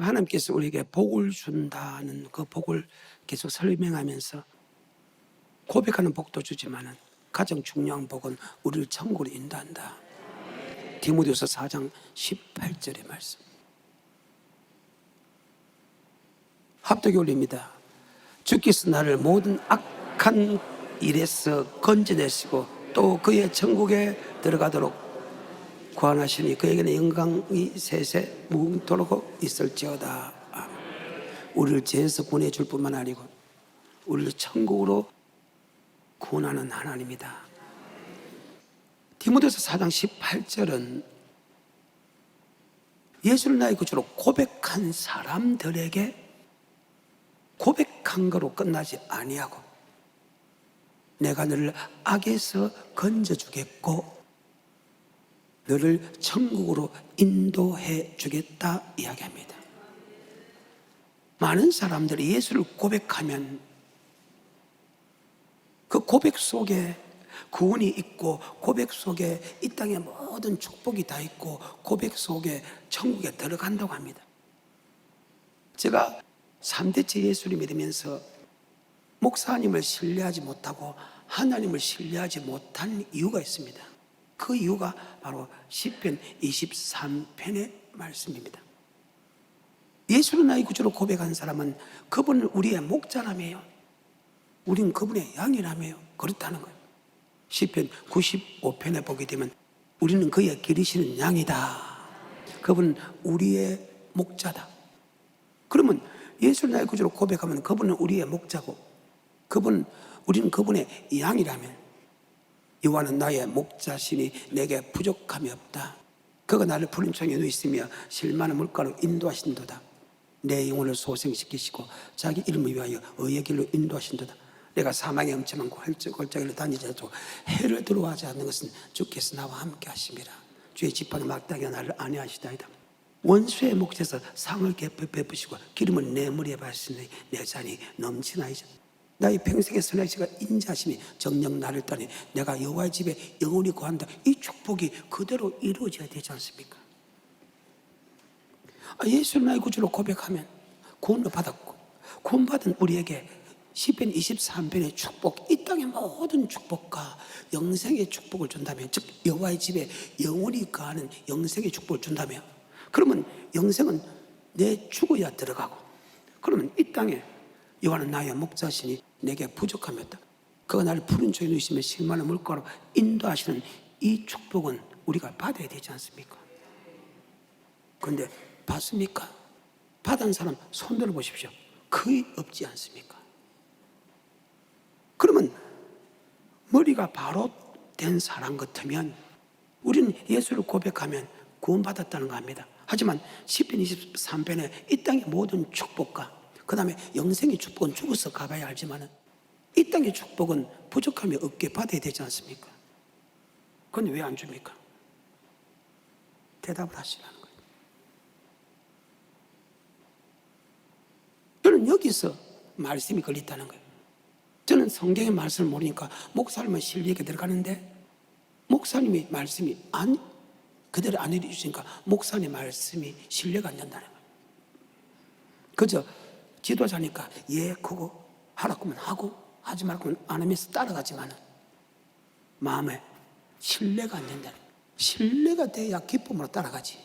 하나님께서 우리에게 복을 준다는 그 복을 계속 설명하면서 고백하는 복도 주지만은 가장 중요한 복은 우리를 천국으로 인도한다. 디모데후서 4장 18절의 말씀. 합독이 올립니다. 주께서 나를 모든 악한 일에서 건져내시고 또 그의 천국에 들어가도록 구원하시니 그에게는 영광이 세세 무궁토록 있을지어다. 우리를 죄에서 구원해 줄 뿐만 아니고 우리를 천국으로 구원하는 하나님이다. 디모데서 4장 18절은 예수를 나의 구주로 고백한 사람들에게 고백한 거로 끝나지 아니하고 내가 너를 악에서 건져주겠고 너를 천국으로 인도해 주겠다 이야기합니다. 많은 사람들이 예수를 고백하면 그 고백 속에 구원이 있고 고백 속에 이 땅의 모든 축복이 다 있고 고백 속에 천국에 들어간다고 합니다. 제가 3대째 예수를 믿으면서 목사님을 신뢰하지 못하고 하나님을 신뢰하지 못한 이유가 있습니다. 그 이유가 바로 시편 23편의 말씀입니다. 예수를 나의 구주로 고백한 사람은 그분은 우리의 목자라며요. 우린 그분의 양이라며요. 그렇다는 거예요. 시편 95편에 보게 되면 우리는 그의 기르시는 양이다. 그분은 우리의 목자다. 그러면 예수를 나의 구주로 고백하면 그분은 우리의 목자고 우리는 그분의 양이라면 여호와는 나의 목자시니 내게 부족함이 없다. 그가 나를 푸른 청에 누이시며 실만한 물가로 인도하신도다. 내 영혼을 소생시키시고 자기 이름을 위하여 의의 길로 인도하신도다. 내가 사망의 엄청난 골짜기로 다니자도 해를 들어와지 않는 것은 주께서 나와 함께 하심이라. 주의 지팡이 막다기가 나를 안위하시다이다. 원수의 목에서 상을 베푸시고 기름을 내 머리에 바르시니 내 잔이 넘치나이다. 나의 평생의 선하시가 인자하심이 정녕 나를 따니 내가 여호와의 집에 영원히 거한다. 이 축복이 그대로 이루어져야 되지 않습니까? 예수를 나의 구주로 고백하면 구원을 받았고 구원받은 우리에게 시편 23편의 축복, 이 땅의 모든 축복과 영생의 축복을 준다면, 즉 여호와의 집에 영원히 거하는 영생의 축복을 준다면, 그러면 영생은 내 죽어야 들어가고, 그러면 이 땅에 여호와는 나의 목자시니 내게 부족함이 없다. 그가 나를 푸른 초에 누이시며 실만한 물가로 인도하시는 이 축복은 우리가 받아야 되지 않습니까? 그런데 받습니까? 받은 사람 손 들어보십시오. 거의 없지 않습니까? 그러면 머리가 바로 된 사람 같으면 우리는 예수를 고백하면 구원받았다는 거 압니다. 하지만 시편 23편에 이 땅의 모든 축복과 그 다음에 영생의 축복은 죽어서 가봐야 알지만 이 땅의 축복은 부족함이 없게 받아야 되지 않습니까? 그런데 왜 안 줍니까? 대답을 하시라는 거예요. 저는 여기서 말씀이 걸렸다는 거예요. 저는 성경의 말씀을 모르니까 목사님은 실력에 들어가는데 목사님이 말씀이 그대로 안 해주시니까 목사님 말씀이 신뢰가 안 된다는 거예요. 그저 지도자니까 그거 하라고 하면 하고 하지 말고 안 하면서 따라가지만 마음에 신뢰가 안 된다는 거예요. 신뢰가 돼야 기쁨으로 따라가지.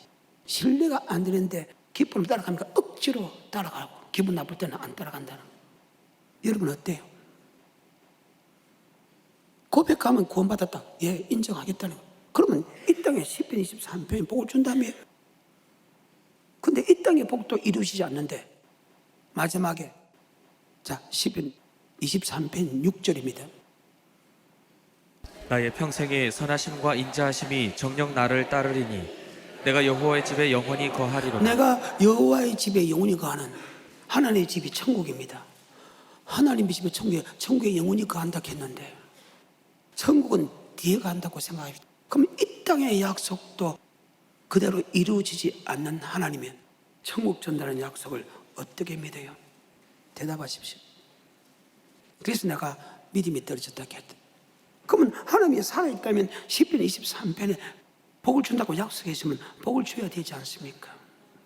신뢰가 안 되는데 기쁨으로 따라가니까 억지로 따라가고 기분 나쁠 때는 안 따라간다는 거예요. 여러분 어때요? 고백하면 구원받았다. 인정하겠다는 거예요. 그러면 이 땅에 시편 23편에 복을 준다며. 근데 이 땅의 복도 이루어지지 않는데 마지막에 시편 23편 6절입니다. 나의 평생의 선하심과 인자하심이 정녕 나를 따르리니 내가 여호와의 집에 영원히 거하리로다. 내가 여호와의 집에 영원히 거하는 하나님의 집이 천국입니다. 하나님의 집에 천국에 영원히 거한다 했는데 천국은 뒤에 간다고 생각합니다. 그럼 이 땅의 약속도 그대로 이루어지지 않는 하나님은 천국 전달하는 약속을 어떻게 믿어요? 대답하십시오. 그래서 내가 믿음이 떨어졌다 했다. 그러면 하나님이 살아있다면 시편 23편에 복을 준다고 약속했으면 복을 줘야 되지 않습니까?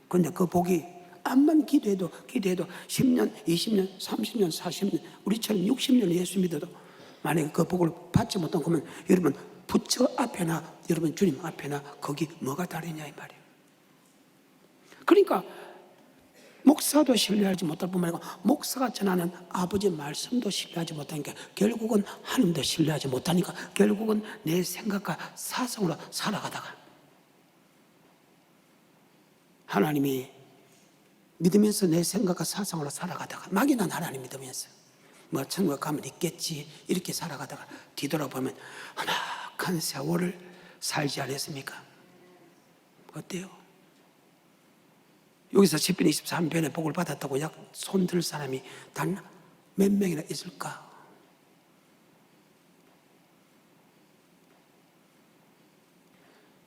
그런데 그 복이 암만 기도해도 10년, 20년, 30년, 40년, 우리처럼 60년 예수 믿어도 만약에 그 복을 받지 못한 거면 여러분 부처 앞에나 여러분 주님 앞에나 거기 뭐가 다르냐 이 말이에요. 그러니까 목사도 신뢰하지 못할 뿐만 아니라 목사가 전하는 아버지의 말씀도 신뢰하지 못하니까 결국은 하나님도 신뢰하지 못하니까 결국은 내 생각과 사상으로 살아가다가 하나님이 믿으면서 내 생각과 사상으로 살아가다가 막연한 하나님 믿으면서 뭐 천국 가면 있겠지 이렇게 살아가다가 뒤돌아보면 험악한 세월을 살지 않았습니까? 어때요? 여기서 시편 23편에 복을 받았다고 약 손들 사람이 단 몇 명이나 있을까?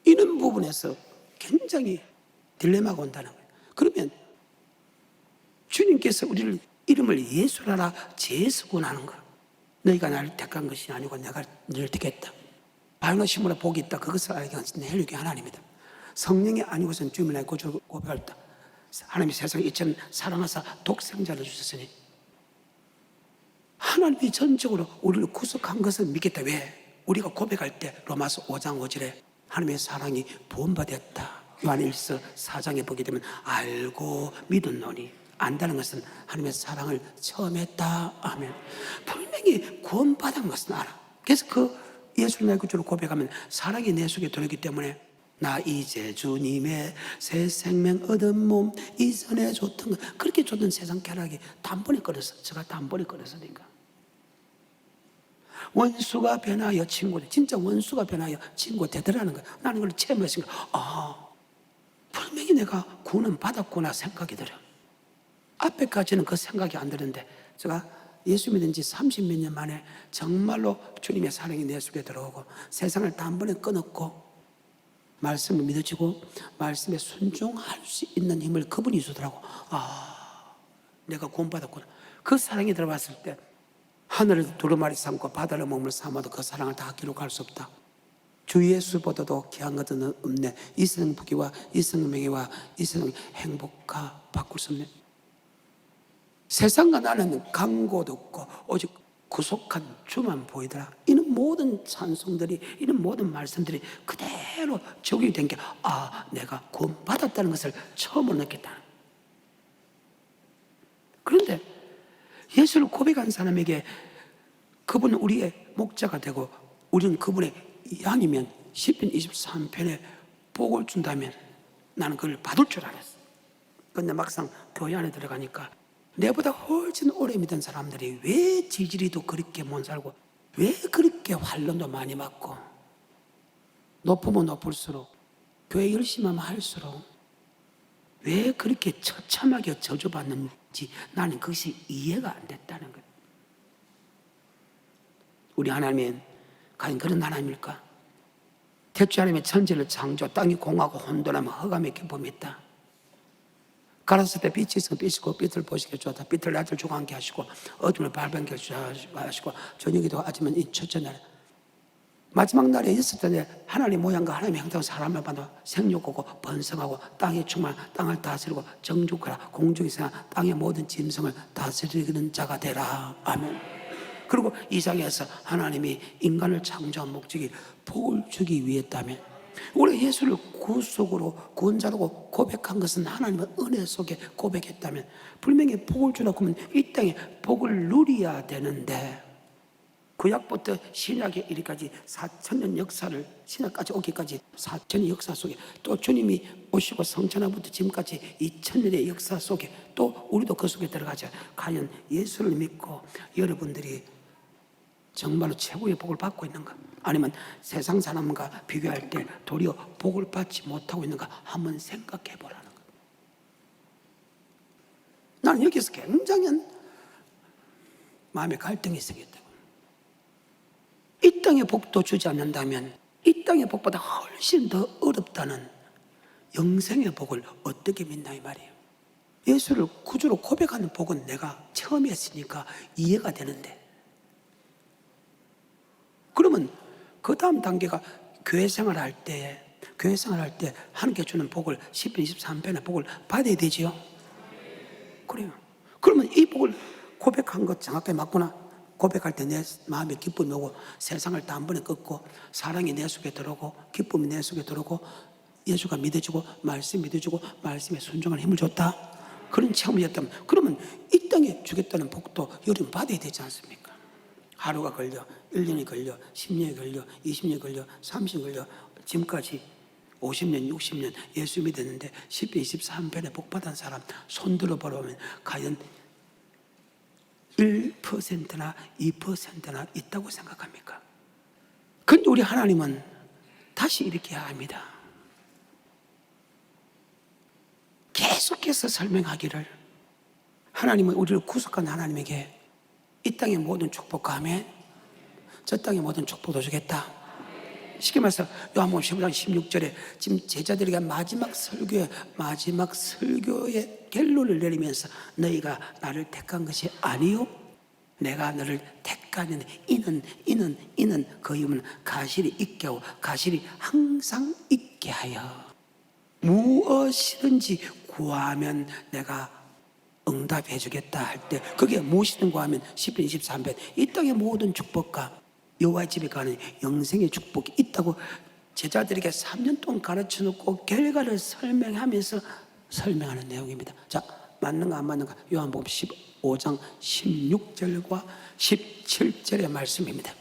이런 부분에서 굉장히 딜레마가 온다는 거예요. 그러면 주님께서 우리를 이름을 예수라라 제수군 하는 거. 너희가 나를 택한 것이 아니고 내가 너를 택했다. 바요나 시므라 복이 있다. 그것을 알게 하신 헬류의 하나님이다. 성령이 아니고선 주님을 나의 구주를 고백했다. 하나님이 세상에 이처럼 사랑하사 독생자를 주셨으니 하나님이 전적으로 우리를 구속한 것을 믿겠다. 왜? 우리가 고백할 때 로마서 5장 5절에 하나님의 사랑이 부원받았다. 요한일서 4장에 보게 되면 알고 믿었노니 안다는 것은 하나님의 사랑을 처음 했다. 아멘. 분명히 구원받은 것은 알아. 그래서 그 예수 나의 구주로 고백하면 사랑이 내 속에 들어오기 때문에 나 이제 주님의 새 생명 얻은 몸 이전에 줬던 것 그렇게 줬던 세상 쾌락이 단번에 끊어서 제가 단번에 끊어서니까 원수가 변하여 친구 진짜 원수가 변하여 친구 되더라는 거야. 나는 그걸 체험했으니까 분명히 내가 구원 받았구나 생각이 들어. 앞에까지는 그 생각이 안 드는데 제가 예수 믿은 지 30몇 년 만에 정말로 주님의 사랑이 내 속에 들어오고 세상을 단번에 끊었고 말씀을 믿어지고 말씀에 순종할 수 있는 힘을 그분이 주더라고. 내가 구원받았구나. 그 사랑이 들어왔을 때 하늘을 두루마리 삼고 바다를 몸을 삼아도 그 사랑을 다 기록할 수 없다. 주 예수보다도 귀한 것은 없네. 이생 부귀와 이생 명예와 이생 행복과 바꿀 수 없네. 세상과 나는 광고도 없고 오직 구속한 주만 보이더라. 이런 모든 찬송들이 이런 모든 말씀들이 그대로 적용이 된 게 내가 구원받았다는 것을 처음으로 느꼈다. 그런데 예수를 고백한 사람에게 그분은 우리의 목자가 되고 우리는 그분의 양이면 시편 23편에 복을 준다면 나는 그걸 받을 줄 알았어. 그런데 막상 교회 안에 들어가니까 내보다 훨씬 오래 믿은 사람들이 왜 지지리도 그렇게 못 살고 왜 그렇게 환란도 많이 맞고 높으면 높을수록 교회 열심히 하면 할수록 왜 그렇게 처참하게 저주받는지 나는 그것이 이해가 안 됐다는 거예요. 우리 하나님은 과연 그런 하나님일까? 태초에 하나님의 천지를 창조 땅이 공하고 혼돈하며 흑암의 기쁨이 있다. 가라사 때 빛이 있으면 빛이고 빛을 보시게 주었다. 빛을 낮을 주고 함께 하시고 어둠을 발병케 하시고 저녁에도 아침은 이 첫째 날 마지막 날에 있을 때 하나님 모양과 하나님의 형태로 사람을 받아 생육하고 번성하고 땅에 충만 땅을 다스리고 정죽하라 공중에서나 땅의 모든 짐승을 다스리는 자가 되라. 아멘. 그리고 이 장에서 하나님이 인간을 창조한 목적이 복을 주기 위했다면 우리 예수를 구속으로 구원자라고 고백한 것은 하나님의 은혜 속에 고백했다면 분명히 복을 주라고 하면 이 땅에 복을 누려야 되는데 구약부터 신약에 이르기까지 4,000년 역사를 신약까지 오기까지 4,000년 역사 속에 또 주님이 오시고 성천하부터 지금까지 2,000년의 역사 속에 또 우리도 그 속에 들어가자. 과연 예수를 믿고 여러분들이 정말로 최고의 복을 받고 있는가? 아니면 세상 사람과 비교할 때 도리어 복을 받지 못하고 있는가? 한번 생각해 보라는 거예요. 나는 여기서 굉장히 마음의 갈등이 생겼다고. 이 땅의 복도 주지 않는다면 이 땅의 복보다 훨씬 더 어렵다는 영생의 복을 어떻게 믿나 이 말이에요. 예수를 구주로 고백하는 복은 내가 처음 했으니까 이해가 되는데 그러면 그 다음 단계가 교회 생활할 때 하나님께 주는 복을 시편 23편의 복을 받아야 되지요. 그래요. 그러면 이 복을 고백한 것 정확하게 맞구나. 고백할 때 내 마음에 기쁨이 오고 세상을 다 한 번에 꺾고 사랑이 내 속에 들어오고 기쁨이 내 속에 들어오고 예수가 믿어주고 말씀 믿어주고 말씀에 순종하는 힘을 줬다. 그런 체험이었다면 그러면 이 땅에 주겠다는 복도 여러분 받아야 되지 않습니까? 하루가 걸려, 1년이 걸려, 10년이 걸려, 20년이 걸려, 30년이 걸려 지금까지 50년, 60년 예수 믿었는데 10편, 23편에 복받은 사람 손 들어보면 과연 1%나 2%나 있다고 생각합니까? 그런데 우리 하나님은 다시 이렇게 합니다. 계속해서 설명하기를 하나님은 우리를 구속한 하나님에게 이 땅의 모든 축복과 저 땅의 모든 축복도 주겠다. 쉽게 말해서 요한복음 15장 16절에 지금 제자들에게 마지막 설교의 결론을 내리면서 너희가 나를 택한 것이 아니요 내가 너를 택하는 이는 그 이유는 가실이 있게 하고 가실이 항상 있게 하여 무엇이든지 구하면 내가 응답해 주겠다 할 때 그게 무엇이든 구하면 10편 23편 이 땅의 모든 축복과 여호와의 집에 가는 영생의 축복이 있다고 제자들에게 3년 동안 가르쳐 놓고 결과를 설명하면서 설명하는 내용입니다. 자, 맞는가 안 맞는가? 요한복음 15장 16절과 17절의 말씀입니다.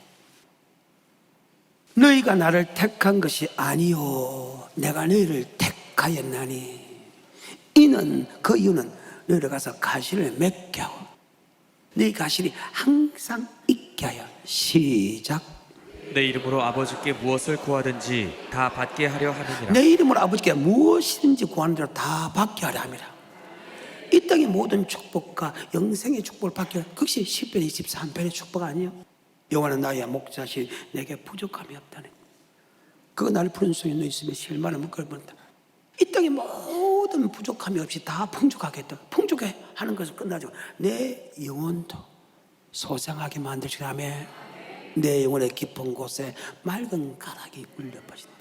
너희가 나를 택한 것이 아니요 내가 너희를 택하였나니 이는 그 이유는 너희를 가서 가시를 맺게 하고 너희 가실이 항상 있게 하여 시작 내 이름으로 아버지께 무엇을 구하든지 다 받게 하려 함이니라. 내 이름으로 아버지께 무엇이든지 구하는 대로 다 받게 하려 함이라. 이 땅의 모든 축복과 영생의 축복을 받게 하려 그것이 10편 23편의 축복 아니에요? 여호와는 나의 목자시 내게 부족함이 없다네. 그가 나를 푸른 소에 누워 있으며 실만한 물결을 본다. 이 땅의 모든 부족함이 없이 다 풍족하겠다. 풍족해 하는 것은 끝나죠. 내 영혼도 소생하게 만드시라며 내 영혼의 깊은 곳에 맑은 가락이 울려 퍼진다.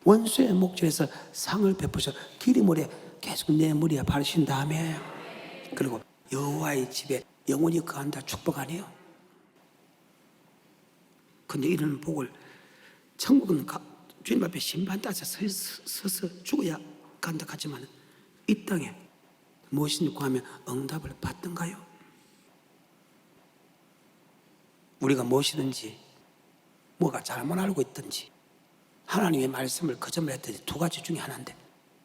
원수의 목전에서 상을 베푸셔 기름물에 계속 내 머리에 바르신 다음에 그리고 여호와의 집에 영원히 거한다 축복 아니에요? 근데 이런 복을 천국은 주님 앞에 심판 따서 서서 죽어야 간다 하지만 이 땅에 무엇인지 구하면 응답을 받던가요? 우리가 무엇이든지 뭐가 잘못 알고 있든지 하나님의 말씀을 거짓말 했든지 두 가지 중에 하나인데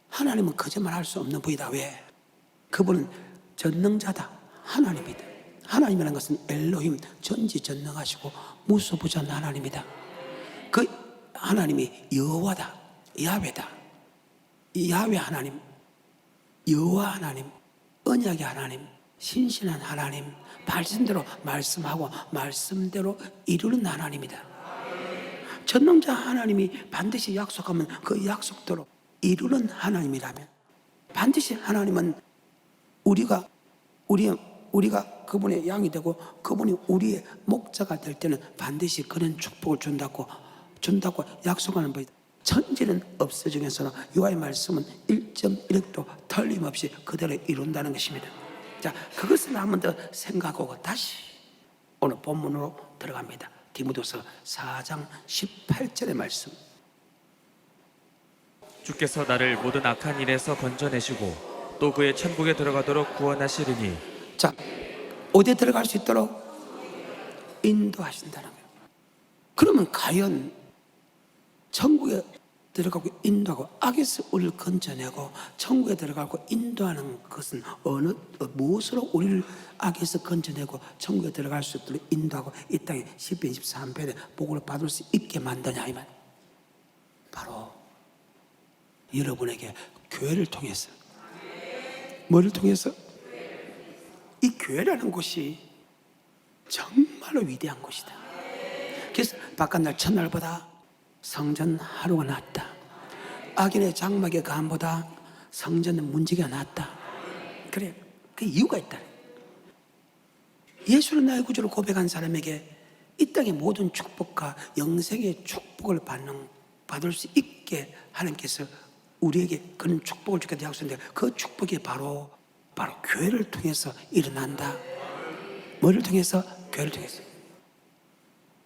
하나님은 거짓말 할 수 없는 분이다. 왜? 그분은 전능자다. 하나님이다. 하나님이라는 것은 엘로힘 전지전능하시고 무소부전 하나님이다. 그 하나님이 여호와다. 야훼다. 야훼 하나님, 여호와 하나님, 언약의 하나님, 신실한 하나님, 말씀대로 말씀하고 말씀대로 이루는 하나님이다. 전능자 하나님이 반드시 약속하면 그 약속대로 이루는 하나님이라면 반드시 하나님은 우리가 그분의 양이 되고 그분이 우리의 목자가 될 때는 반드시 그런 축복을 준다고 약속하는 분이다. 천지는 없어지면서는 여호와의 말씀은 1.1도 틀림없이 그대로 이룬다는 것입니다. 자, 그것을 한 번 더 생각하고 다시 오늘 본문으로 들어갑니다. 디모데후서 4장 18절의 말씀. 주께서 나를 모든 악한 일에서 건져내시고 또 그의 천국에 들어가도록 구원하시리니. 자, 어디에 들어갈 수 있도록 인도하신다는 거예요. 그러면 과연 천국에 들어가고 인도하고 악에서 우리를 건져내고 천국에 들어가고 인도하는 것은 무엇으로 우리를 악에서 건져내고 천국에 들어갈 수 있도록 인도하고 이 땅에 10편 23편에 복을 받을 수 있게 만드냐 이 말. 바로 여러분에게 교회를 통해서. 뭐를 통해서? 이 교회라는 곳이 정말로 위대한 곳이다. 그래서 바깥날 첫날보다 성전 하루가 낫다. 악인의 장막의 간보다 성전은 문지기가 낫다. 그래, 그 이유가 있다. 예수는 나의 구주를 고백한 사람에게 이 땅의 모든 축복과 영생의 축복을 받을 수 있게 하나님께서 우리에게 그런 축복을 주겠다 약속했는데 그 축복이 바로 바로 교회를 통해서 일어난다. 뭐를 통해서? 교회를 통해서.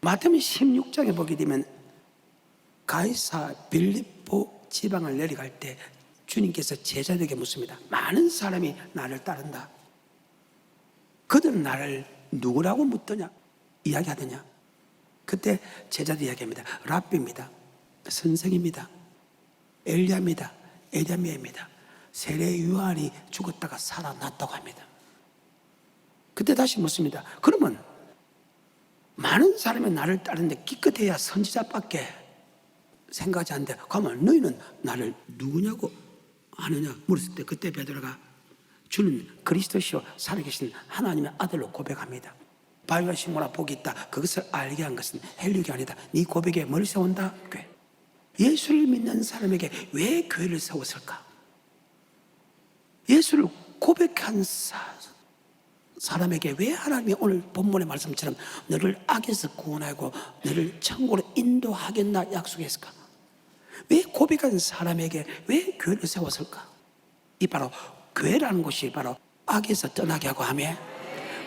마태복음 16장에 보게 되면 가이사 빌립보 지방을 내려갈 때 주님께서 제자들에게 묻습니다. 많은 사람이 나를 따른다. 그들은 나를 누구라고 묻더냐? 이야기하더냐? 그때 제자들이 이야기합니다. 랍비입니다. 선생입니다. 엘리야입니다. 에리야입니다. 세례 요한이 죽었다가 살아났다고 합니다. 그때 다시 묻습니다. 그러면 많은 사람이 나를 따르는데 기껏해야 선지자밖에 생각하지 않는데 그러면 너희는 나를 누구냐고 하느냐 물었을 때 그때 베드로가 주는 그리스도시요 살아계신 하나님의 아들로 고백합니다. 바위와 시모나 복이 있다. 그것을 알게 한 것은 헬륙이 아니다. 네 고백에 뭘 세운다? 교회. 예수를 믿는 사람에게 왜 교회를 세웠을까? 예수를 고백한 사람에게 왜 하나님이 오늘 본문의 말씀처럼 너를 악에서 구원하고 너를 천국으로 인도하겠나 약속했을까? 왜 고백한 사람에게 왜 교회를 세웠을까? 이 바로 교회라는 것이 바로 악에서 떠나게 하고 하며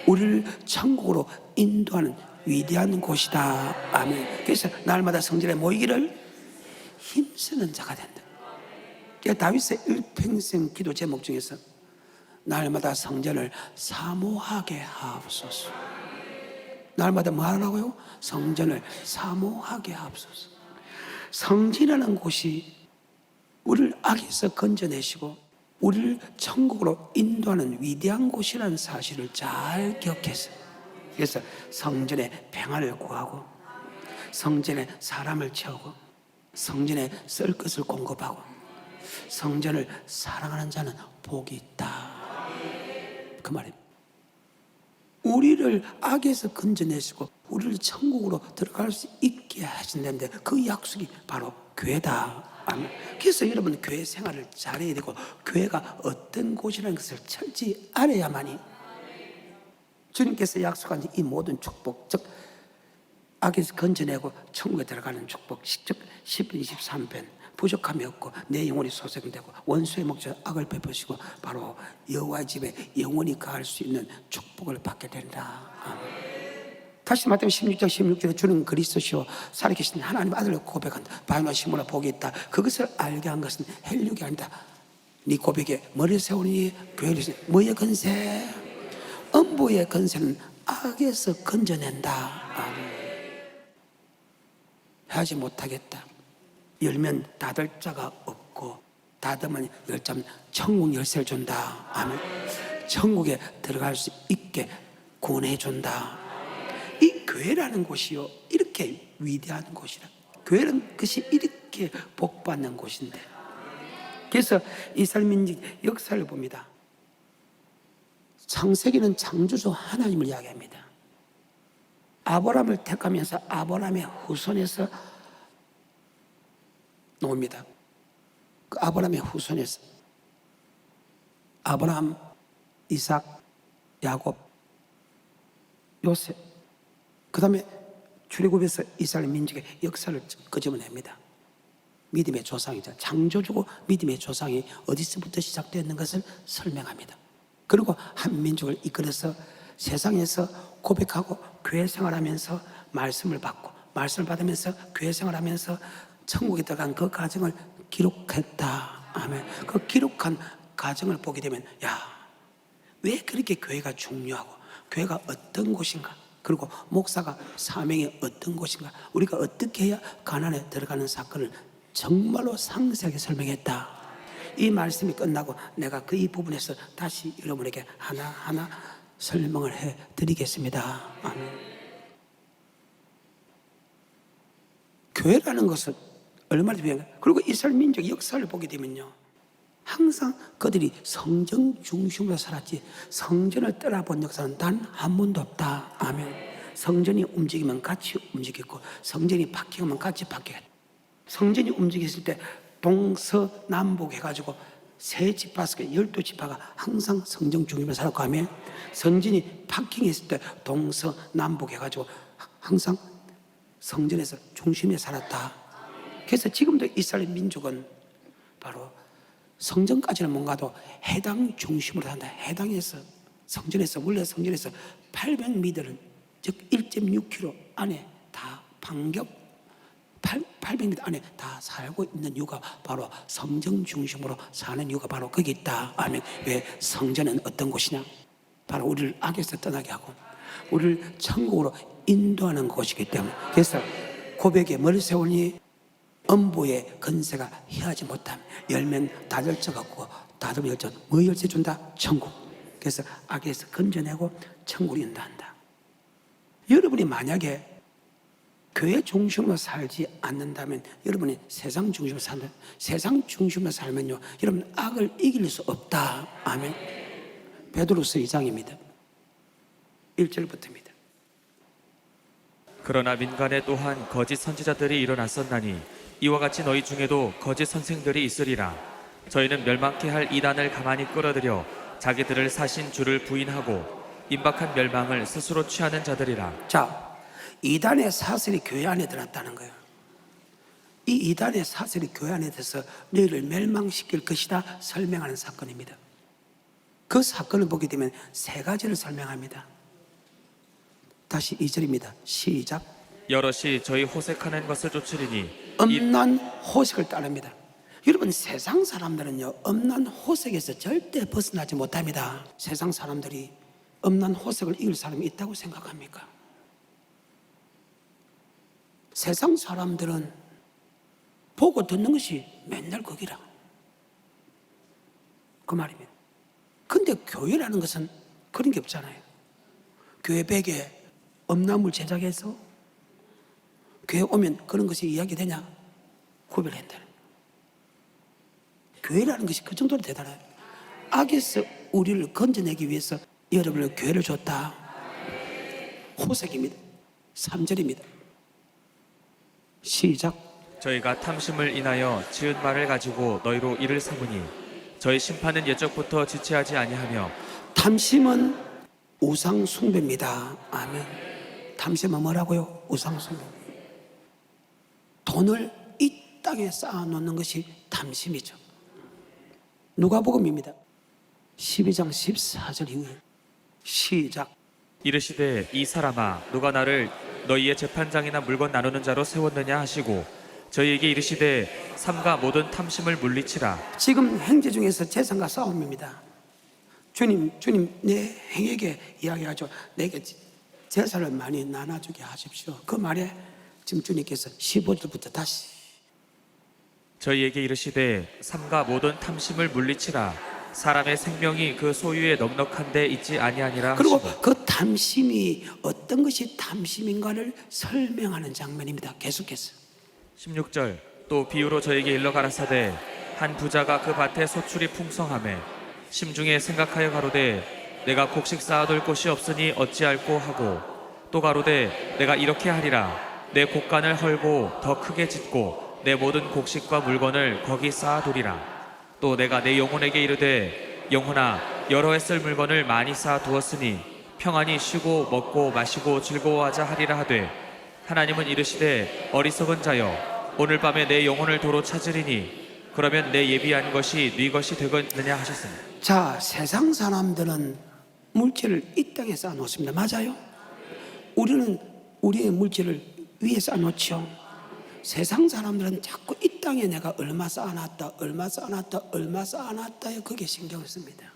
우리를 천국으로 인도하는 위대한 곳이다. 아멘. 그래서 날마다 성전에 모이기를 힘쓰는 자가 된다. 다윗의 일평생 기도 제목 중에서 날마다 성전을 사모하게 하옵소서. 날마다 뭐 하라고요? 성전을 사모하게 하옵소서. 성전이라는 곳이 우리를 악에서 건져내시고 우리를 천국으로 인도하는 위대한 곳이라는 사실을 잘 기억해서 그래서 성전에 평안을 구하고 성전에 사람을 채우고 성전에 쓸 것을 공급하고 성전을 사랑하는 자는 복이 있다. 그 말입니다. 우리를 악에서 건져내시고 우리를 천국으로 들어갈 수 있게 하신다는데 그 약속이 바로 교회다. 아멘. 그래서 여러분 교회 생활을 잘해야 되고 교회가 어떤 곳이라는 것을 철저히 알아야만이 주님께서 약속한 이 모든 축복, 즉 악에서 건져내고 천국에 들어가는 축복, 즉 10편 23편 부족함이 없고 내 영혼이 소생되고 원수의 목적 악을 베푸시고 바로 여호와의 집에 영원히 거할 수 있는 축복을 받게 된다. 아멘. 다시 마태복음 16장 16절에 주는 그리스도시요 살아계신 하나님 아들로 고백한다. 바위나 시모나 복이 있다. 그것을 알게 한 것은 헬륙이 아니다. 네 고백에 머리를 세우니 교회를 세우니 뭐의 건세? 음부의 건세는 악에서 건져낸다. 아멘. 하지 못하겠다. 열면 닫을 자가 없고 닫으면 열자면 천국 열쇠를 준다. 아멘. 천국에 들어갈 수 있게 구원해 준다. 이 교회라는 곳이요 이렇게 위대한 곳이라. 교회는 것이 이렇게 복받는 곳인데. 그래서 이스라엘 민족 역사를 봅니다. 창세기는 창조주 하나님을 이야기합니다. 아브라함을 택하면서 아브라함의 후손에서 나옵니다. 그 아브라함의 후손에서 아브라함, 이삭, 야곱, 요셉, 그 다음에 출애굽에서 이스라엘 민족의 역사를 끄집어냅니다. 믿음의 조상이자 창조주고 믿음의 조상이 어디서부터 시작되었는 것을 설명합니다. 그리고 한 민족을 이끌어서 세상에서 고백하고 교회 생활하면서 말씀을 받고 말씀을 받으면서 교회 생활하면서 천국에 들어간 그 과정을 기록했다. 아멘. 그 기록한 과정을 보게 되면 왜 그렇게 교회가 중요하고 교회가 어떤 곳인가 그리고 목사가 사명이 어떤 곳인가 우리가 어떻게 해야 가난에 들어가는 사건을 정말로 상세하게 설명했다. 이 말씀이 끝나고 내가 그 이 부분에서 다시 여러분에게 하나하나 설명을 해드리겠습니다. 아멘. 교회라는 것은 얼마나 중요한가. 그리고 이스라엘 민족 역사를 보게 되면요 항상 그들이 성전 중심으로 살았지 성전을 떠나본 역사는 단 한 번도 없다. 아멘. 성전이 움직이면 같이 움직이고 성전이 바뀌면 같이 바뀌었다. 성전이 움직였을 때 동서남북 해가지고 세 지파서 12지파가 항상 성전 중심으로 살았고 하면 성전이 파킹했을 때 동서남북 해가지고 항상 성전에서 중심에 살았다. 그래서 지금도 이스라엘 민족은 바로 성전까지는 못 가도 해당 중심으로 산다. 해당에서 성전에서 원래 성전에서 800m를 즉 1.6km 안에 다 반경 800m 안에 다 살고 있는 이유가 바로 성전 중심으로 사는 이유가 바로 거기 있다. 아멘. 왜? 성전은 어떤 곳이냐? 바로 우리를 악에서 떠나게 하고 우리를 천국으로 인도하는 곳이기 때문에, 그래서 고백에 뭘 세우니 엄부의 건세가 희하지 못함. 열면 다 열쳐갖고 닫으면 열쳐. 뭐 열쇠 준다? 천국. 그래서 악에서 건져내고 천국을 인도한다. 여러분이 만약에 교회 중심으로 살지 않는다면, 여러분이 세상 중심으로 산다. 세상 중심으로 살면요, 여러분 악을 이길 수 없다. 아멘. 베드로서 2장입니다. 1절부터입니다. 그러나 민간에 또한 거짓 선지자들이 일어났었나니 이와 같이 너희 중에도 거짓 선생들이 있으리라. 저희는 멸망케 할 이단을 가만히 끌어들여 자기들을 사신 주를 부인하고 임박한 멸망을 스스로 취하는 자들이라. 자, 이단의 사슬이 교회 안에 들었다는 거예요. 이 이단의 사슬이 교회 안에 들어서 너희를 멸망시킬 것이다 설명하는 사건입니다. 그 사건을 보게 되면 세 가지를 설명합니다. 다시 2절입니다. 시작. 여럿이 저희 호색하는 것을 쫓으리니 엄난 호색을 따릅니다. 여러분, 세상 사람들은요, 엄난 호색에서 절대 벗어나지 못합니다. 세상 사람들이 엄난 호색을 이길 사람이 있다고 생각합니까? 세상 사람들은 보고 듣는 것이 맨날 거기라, 그 말입니다. 근데 교회라는 것은 그런 게 없잖아요. 교회 벽에 엄나물 제작해서 교회 오면 그런 것이 이야기되냐? 구별한다. 교회라는 것이 그 정도로 대단해요. 악에서 우리를 건져내기 위해서 여러분을 교회를 줬다. 호색입니다. 3절입니다. 시작. 저희가 탐심을 인하여 지은 말을 가지고 너희로 이를 삼으니 저희 심판은 옛적부터 지체하지 아니하며. 탐심은 우상 숭배입니다. 아멘. 탐심은 뭐라고요? 우상 숭배. 돈을 이 땅에 쌓아놓는 것이 탐심이죠. 누가복음입니다. 12장 14절 이후에 시작. 이르시되 이 사람아 누가 나를 너희의 재판장이나 물건 나누는 자로 세웠느냐 하시고 저희에게 이르시되 삼가 모든 탐심을 물리치라. 지금 행제 중에서 재산과 싸움입니다. 주님 내 행에게 이야기하죠. 내게 재산을 많이 나눠주게 하십시오. 그 말에 지금 주님께서 15절부터 다시 저희에게 이르시되 삼가 모든 탐심을 물리치라. 사람의 생명이 그 소유에 넉넉한데 있지 아니하니라 그리고 하시고. 그 탐심이 어떤 것이 탐심인가를 설명하는 장면입니다. 계속해서 16절 또 비유로 저에게 일러 가라사대 한 부자가 그 밭에 소출이 풍성하매 심중에 생각하여 가로되 내가 곡식 쌓아둘 곳이 없으니 어찌할꼬 하고 또 가로되 내가 이렇게 하리라. 내 곡간을 헐고 더 크게 짓고 내 모든 곡식과 물건을 거기 쌓아두리라. 또 내가 내 영혼에게 이르되 영혼아 여러 해 쓸 물건을 많이 쌓아두었으니 평안히 쉬고 먹고 마시고 즐거워하자 하리라 하되 하나님은 이르시되 어리석은 자여 오늘 밤에 내 영혼을 도로 찾으리니 그러면 내 예비한 것이 네 것이 되겠느냐 하셨습니다. 자, 세상 사람들은 물질을 이 땅에 쌓아놓습니다. 맞아요? 우리는 우리의 물질을 위에 쌓아놓죠. 세상 사람들은 자꾸 이 땅에 내가 얼마 쌓아놨다 그게 신경을 씁니다.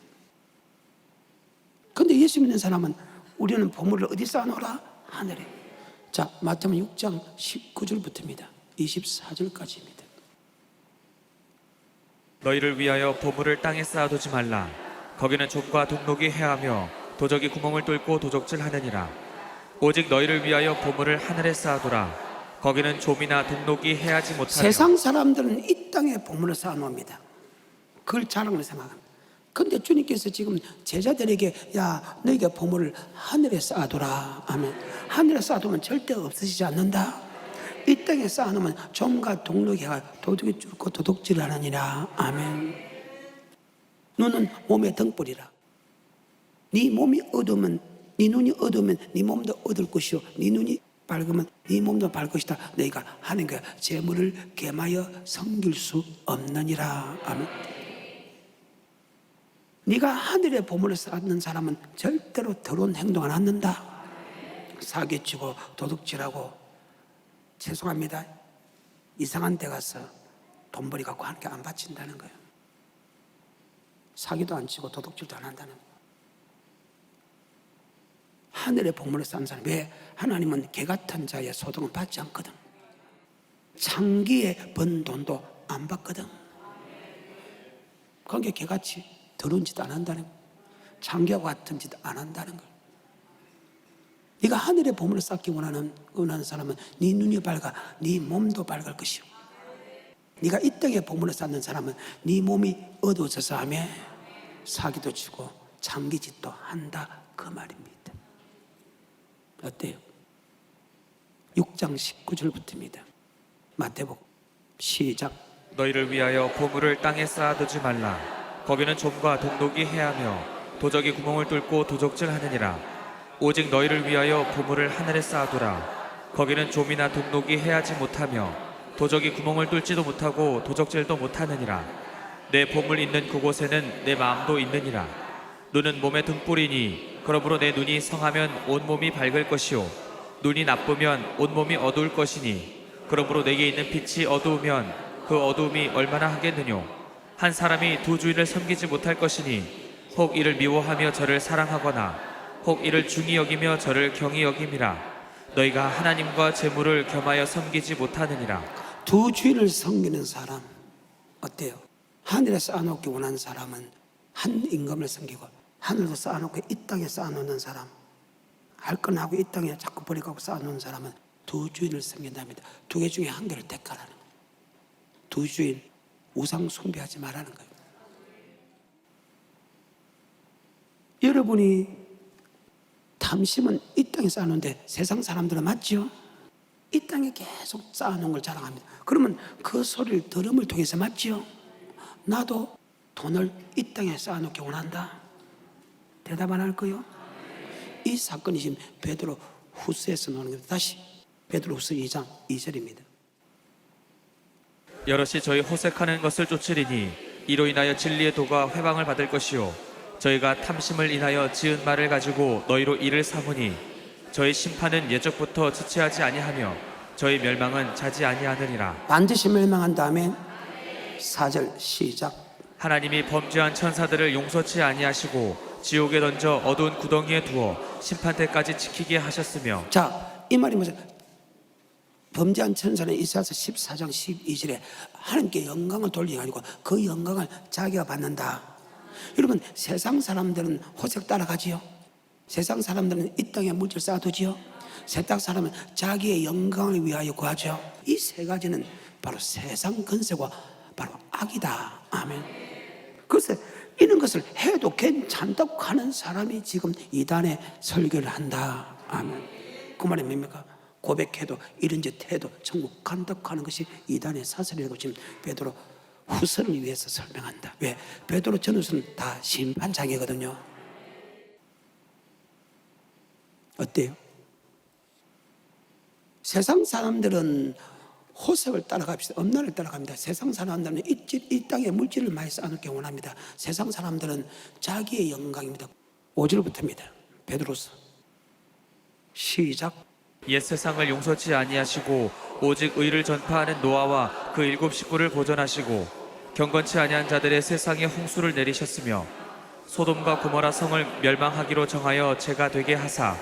근데 예수 믿는 사람은 우리는 보물을 어디 쌓아놓으라? 하늘에. 자, 마태복음 6장 19절부터입니다. 24절까지입니다. 너희를 위하여 보물을 땅에 쌓아두지 말라. 거기는 족과 독록이 해하며 도적이 구멍을 뚫고 도적질하느니라. 오직 너희를 위하여 보물을 하늘에 쌓아두라. 거기는 좀이나 독록이 해하지 못하며. 세상 사람들은 이 땅에 보물을 쌓아놓습니다. 그걸 자랑을 생각합니다. 근데 주님께서 지금 제자들에게 야 너희가 보물을 하늘에 쌓아두라. 아멘. 하늘에 쌓아두면 절대 없어지지 않는다. 이 땅에 쌓아놓으면 좀과 독록이 해가 도둑이 뚫고 도둑질을 하느니라. 아멘. 눈은 몸의 등불이라. 네 몸이 어두우면 네 눈이 어두우면 네 몸도 어두울 것이요 네 눈이 밝으면 네 몸도 밝을 것이다. 너희가 하는 거야. 재물을 gem하여 섬길 수 없느니라. 아멘. 네가 하늘의 보물을 쌓는 사람은 절대로 더러운 행동 안 한다. 사기치고 도둑질하고, 죄송합니다, 이상한 데 가서 돈벌이 갖고 하는 게 안 바친다는 거예요. 사기도 안 치고 도둑질도 안 한다는 거예요. 하늘의 보물을 쌓는 사람, 왜? 하나님은 개 같은 자의 소득은 받지 않거든. 장기에 번 돈도 안 받거든. 그러니까 개같이 더러운 짓 안 한다는 거예요. 장기와 같은 짓 안 한다는 거예요. 네가 하늘의 보물을 쌓기 원하는 사람은 네 눈이 밝아, 네 몸도 밝을 것이요. 네가 이 땅의 보물을 쌓는 사람은 네 몸이 어두워져서 하며 사기도 치고 장기짓도 한다, 그 말입니다. 어때요? 6장 19절부터입니다. 마태복음 시작. 너희를 위하여 보물을 땅에 쌓아두지 말라. 거기는 좀과 동독이 해하며 도적이 구멍을 뚫고 도적질하느니라. 오직 너희를 위하여 보물을 하늘에 쌓아두라. 거기는 좀이나 동독이 해하지 못하며 도적이 구멍을 뚫지도 못하고 도적질도 못하느니라. 내 보물 있는 그곳에는 내 마음도 있느니라. 눈은 몸의 등불이니 그러므로 내 눈이 성하면 온몸이 밝을 것이요 눈이 나쁘면 온몸이 어두울 것이니 그러므로 내게 있는 빛이 어두우면 그 어두움이 얼마나 하겠느뇨. 한 사람이 두 주인을 섬기지 못할 것이니 혹 이를 미워하며 저를 사랑하거나 혹 이를 중히 여기며 저를 경히 여김이라. 너희가 하나님과 재물을 겸하여 섬기지 못하느니라. 두 주인을 섬기는 사람 어때요? 하늘에 쌓아놓기 원하는 사람은 한 임금을 섬기고, 하늘도 쌓아놓고 이 땅에 쌓아놓는 사람, 할 건 하고 이 땅에 자꾸 버리고 쌓아놓는 사람은 두 주인을 섬긴답니다. 두 개 중에 한 개를 택하라는 거예요. 두 주인, 우상 숭배하지 말라는 거예요. 여러분이 탐심은 이 땅에 쌓아놓는데 세상 사람들은 맞죠? 이 땅에 계속 쌓아놓은 걸 자랑합니다. 그러면 그 소리를 들음을 통해서 맞죠? 나도 돈을 이 땅에 쌓아놓기 원한다. 대답 안 할 거요? 이 사건이 지금 베드로 후서에서 나오는 겁니다. 다시 베드로 후서 2장 2절입니다. 여럿이 저희 호색하는 것을 쫓으리니 이로 인하여 진리의 도가 회방을 받을 것이요 저희가 탐심을 인하여 지은 말을 가지고 너희로 이를 삼으니 저희 심판은 예적부터 지체하지 아니하며 저희 멸망은 자지 아니하느니라. 반드시 멸망한 다음에 4절 시작. 하나님이 범죄한 천사들을 용서치 아니하시고 지옥에 던져 어두운 구덩이에 두어 심판 때까지 지키게 하셨으며. 자, 이 말이 뭐죠? 범죄한 천사는 이사야서 14장 12절에 하나님께 영광을 돌리게 아니고 그 영광을 자기가 받는다. 여러분, 세상 사람들은 호색 따라가지요. 세상 사람들은 이 땅에 물질 쌓아두지요. 세상 사람은 자기의 영광을 위하여 구하죠. 이 세 가지는 바로 세상 건세와 바로 악이다. 아멘. 그래서 이런 것을 해도 괜찮다고 하는 사람이 지금 이단에 설교를 한다. 아멘. 그 말이 뭡니까? 고백해도 이런 짓 해도 천국 간다고 하는 것이 이단의 사설이라고 지금 베드로 후서를 위해서 설명한다. 왜? 베드로 전후서는 다 심판장이거든요. 어때요? 세상 사람들은 호색을 따라갑시다. 엄란을 따라갑니다. 세상 사람들은 이 땅에 물질을 많이 쌓아놓기 원합니다. 세상 사람들은 자기의 영광입니다. 5절부터입니다. 베드로서 시작. 옛 세상을 용서치 아니하시고 오직 의를 전파하는 노아와 그 7 식구를 보존하시고 경건치 아니한 자들의 세상에 홍수를 내리셨으며 소돔과 고모라 성을 멸망하기로 정하여 죄가 되게 하사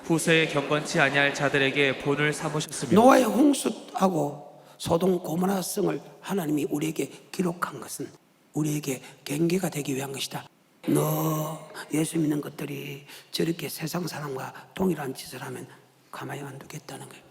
후세에 경건치 아니할 자들에게 본을 삼으셨으며. 노아의 홍수하고 소돔 고모라 성을 하나님이 우리에게 기록한 것은 우리에게 경계가 되기 위한 것이다. 너 예수 믿는 것들이 저렇게 세상 사람과 동일한 짓을 하면 가만히 안 두겠다는 거예요.